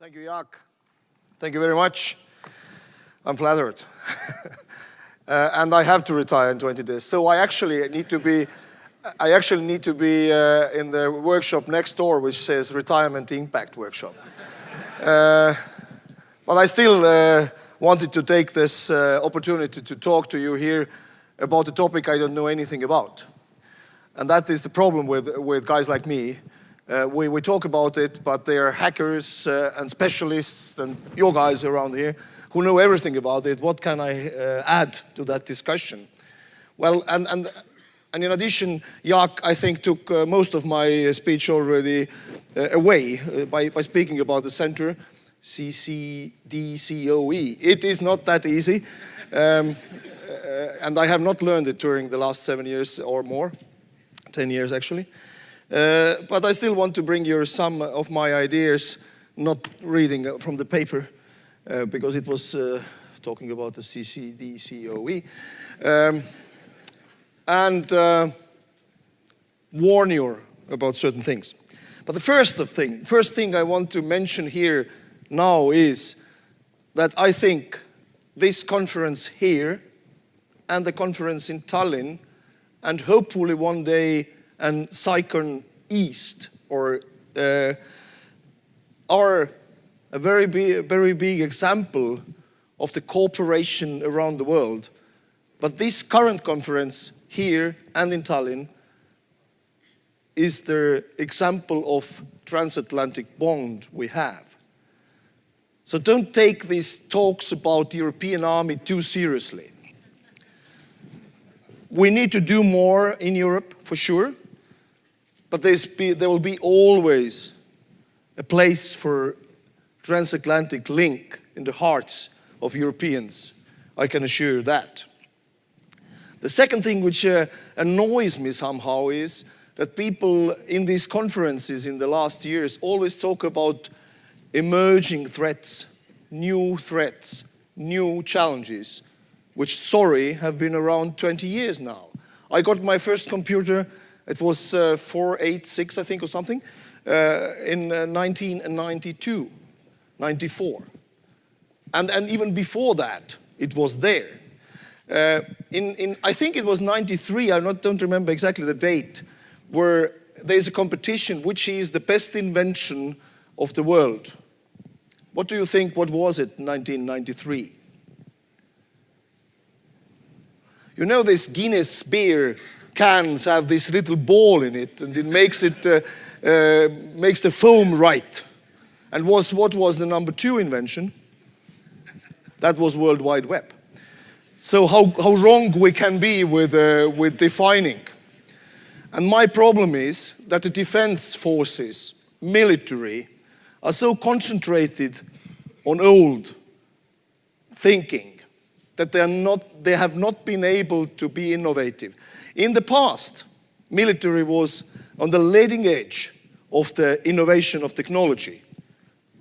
Thank you, Jaak. Thank you very much. I'm flattered. And I have to retire in 20 days. So I actually need to be in the workshop next door, which says Retirement Impact Workshop. But I still wanted to take this opportunity to talk to you here about a topic I don't know anything about. And that is the problem with guys like me. We talk about it, but they are hackers and specialists and your guys around here who know everything about it. What can I add to that discussion? Well, and in addition, Jaak, I think, took most of my speech already away by speaking about the center, CCDCOE. It is not that easy, and I have not learned it during the last 7 years or more, 10 years actually. But I still want to bring you some of my ideas, not reading from the paper, because it was talking about the CCDCOE, and warn you about certain things. But the first thing I want to mention here now is that I think this conference here and the conference in Tallinn and hopefully one day and Cyclone East are a very big example of the cooperation around the world. But this current conference here and in Tallinn is the example of transatlantic bond we have. So don't take these talks about the European army too seriously. We need to do more in Europe, for sure. But there will be always a place for transatlantic link in the hearts of Europeans. I can assure you that. The second thing which annoys me somehow is that people in these conferences in the last years always talk about emerging threats, new challenges, which, sorry, have been around 20 years now. I got my first computer. It was 486, I think, or something, in 1992, 94. And even before that, it was there. I think it was 93, I don't remember exactly the date, where there's a competition, which is the best invention of the world. What do you think, what was it in 1993? You know this Guinness beer cans have this little ball in it, and it makes the foam right. And what was the number 2 invention? That was World Wide Web. So how wrong we can be with defining. And my problem is that the defense forces, military, are so concentrated on old thinking that they have not been able to be innovative. In the past, military was on the leading edge of the innovation of technology.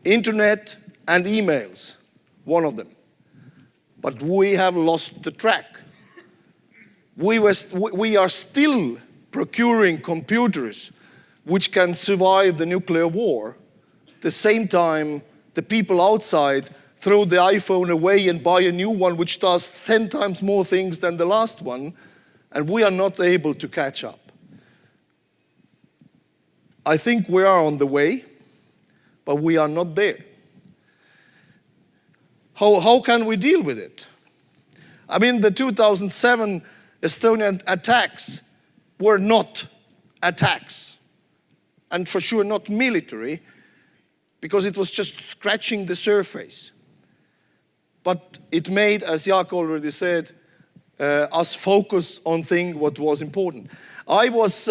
Internet and emails, one of them. But we have lost the track. We are still procuring computers which can survive the nuclear war. At the same time, the people outside throw the iPhone away and buy a new one which does 10 times more things than the last one, and we are not able to catch up. I think we are on the way, but we are not there. How can we deal with it? I mean, the 2007 Estonian attacks were not attacks, and for sure not military, because it was just scratching the surface. But it made, as Jaak already said, us focus on what was important. I was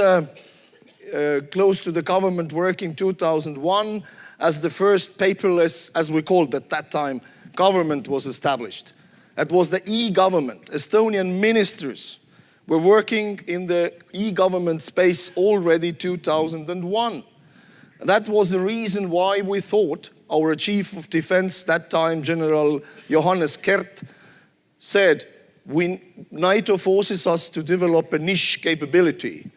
close to the government work in 2001 as the first paperless, as we called it at that time, government was established. That was the e-government. Estonian ministers were working in the e-government space already 2001. That was the reason why we thought our chief of defense that time, General Johannes Kert, said, NATO forces us to develop a niche capability.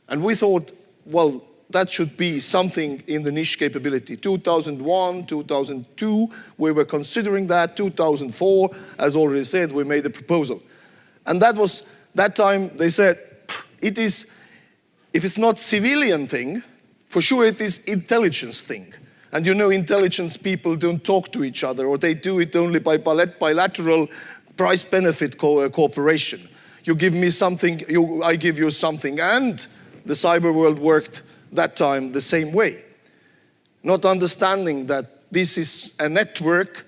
And we thought, well, that should be something in the niche capability. 2001, 2002, we were considering that. 2004, as already said, we made the proposal. And that time they said, it is, if it's not civilian thing, for sure it is intelligence thing. And you know, intelligence people don't talk to each other, or they do it only by bilateral price-benefit cooperation. You give me something, I give you something. And the cyber world worked that time the same way. Not understanding that this is a network,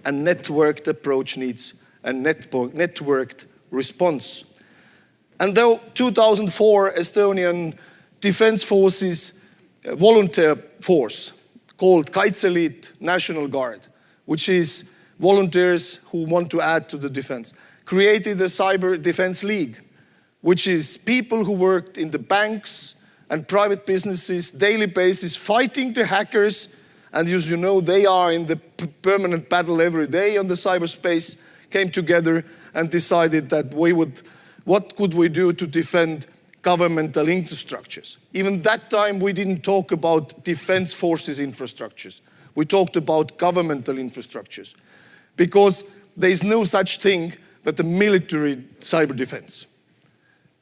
and networked approach needs a networked response. And though 2004 Estonian Defense Forces volunteer force called Kaitseliit National Guard, which is volunteers who want to add to the defense, created a Cyber Defense League, which is people who worked in the banks and private businesses, daily basis, fighting the hackers. And as you know, they are in the permanent battle every day on the cyberspace, came together and decided that what could we do to defend governmental infrastructures. Even that time, we didn't talk about defense forces infrastructures. We talked about governmental infrastructures, because there is no such thing that the military cyber defense.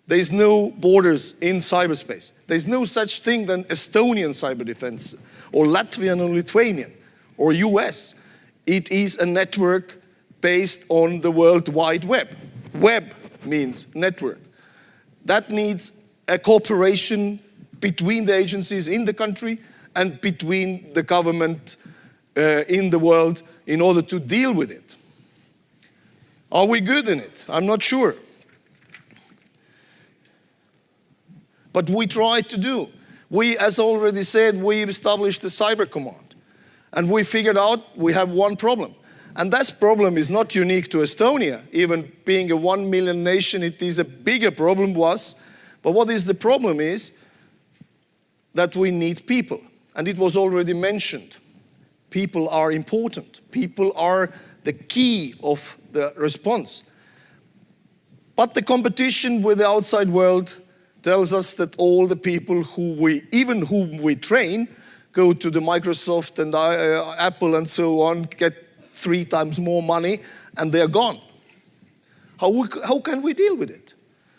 There is no borders in cyberspace. There is no such thing than Estonian cyber defense, or Latvian or Lithuanian, or US. It is a network based on the World Wide Web. Web means network. That needs a cooperation between the agencies in the country and between the government in the world in order to deal with it. Are we good in it? I'm not sure. But we try to do. We, as already said, we established the Cyber Command. And we figured out we have one problem. And that problem is not unique to Estonia. Even being a 1 million nation, it is a bigger problem to us. But what is the problem is that we need people. And it was already mentioned. People are important. People are the key of the response. But the competition with the outside world tells us that all the people whom we train, go to the Microsoft and Apple and so on, get 3 times more money, and they're gone. How can we deal with it?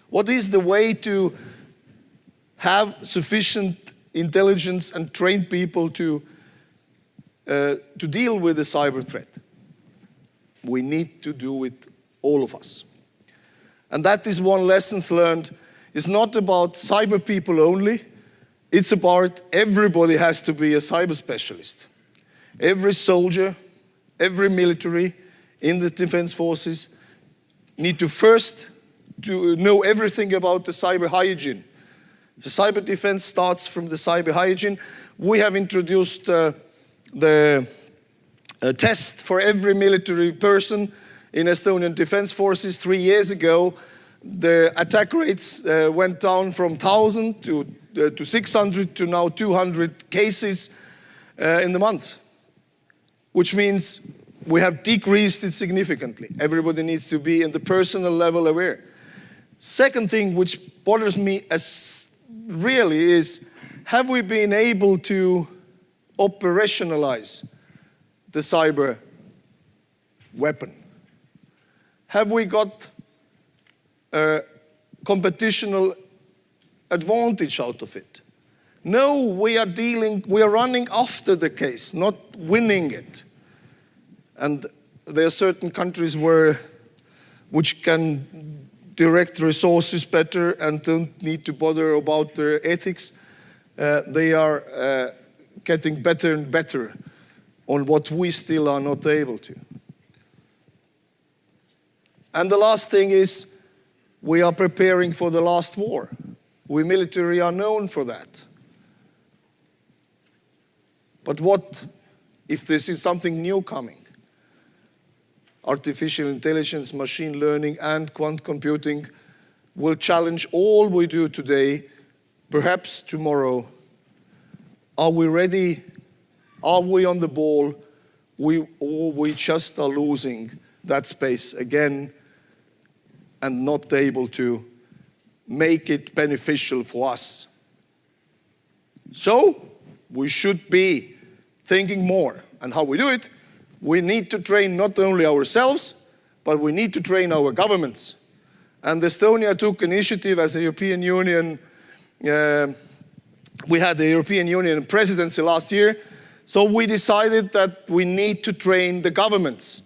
What is the way to have sufficient intelligence and train people to deal with the cyber threat? We need to do it, all of us. And that is one lesson learned. It's not about cyber people only. It's about everybody has to be a cyber specialist. Every soldier, every military in the defense forces need to first to know everything about the cyber hygiene. The cyber defense starts from the cyber hygiene. We have introduced the test for every military person in Estonian defense forces 3 years ago. The attack rates went down from 1,000 to 600 to now 200 cases in the month, which means we have decreased it significantly. Everybody needs to be in the personal level aware. Second thing which bothers me as really is, have we been able to operationalize the cyber weapon? Have we got a competitional advantage out of it? No, we are running after the case, not winning it. And there are certain countries which can direct resources better and don't need to bother about their ethics. They are getting better and better on what we still are not able to. And the last thing is, we are preparing for the last war. We military are known for that. But what if this is something new coming? Artificial intelligence, machine learning, and quantum computing will challenge all we do today, perhaps tomorrow. Are we ready? Are we on the ball? Or we just are losing that space again and not able to make it beneficial for us. So we should be thinking more. And how we do it, we need to train not only ourselves, but we need to train our governments. And Estonia took initiative as a European Union. We had the European Union presidency last year. So we decided that we need to train the governments.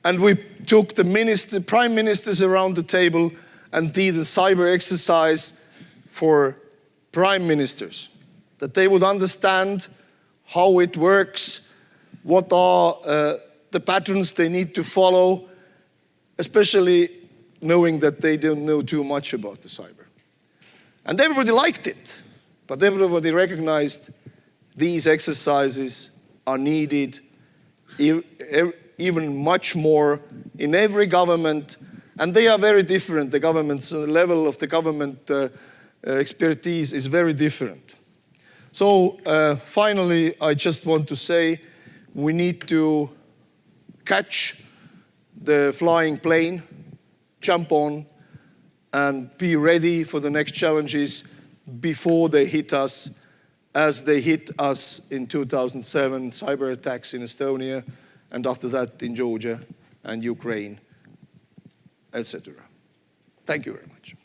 And we took the prime ministers around the table and did a cyber exercise for prime ministers, that they would understand how it works, what are the patterns they need to follow, especially knowing that they don't know too much about the cyber. And everybody liked it, but everybody recognized these exercises are needed even much more in every government, and they are very different. The government's level of the government expertise is very different. So finally, I just want to say we need to catch the flying plane, jump on, and be ready for the next challenges before they hit us, as they hit us in 2007, cyber attacks in Estonia, and after that in Georgia and Ukraine, etc. Thank you very much.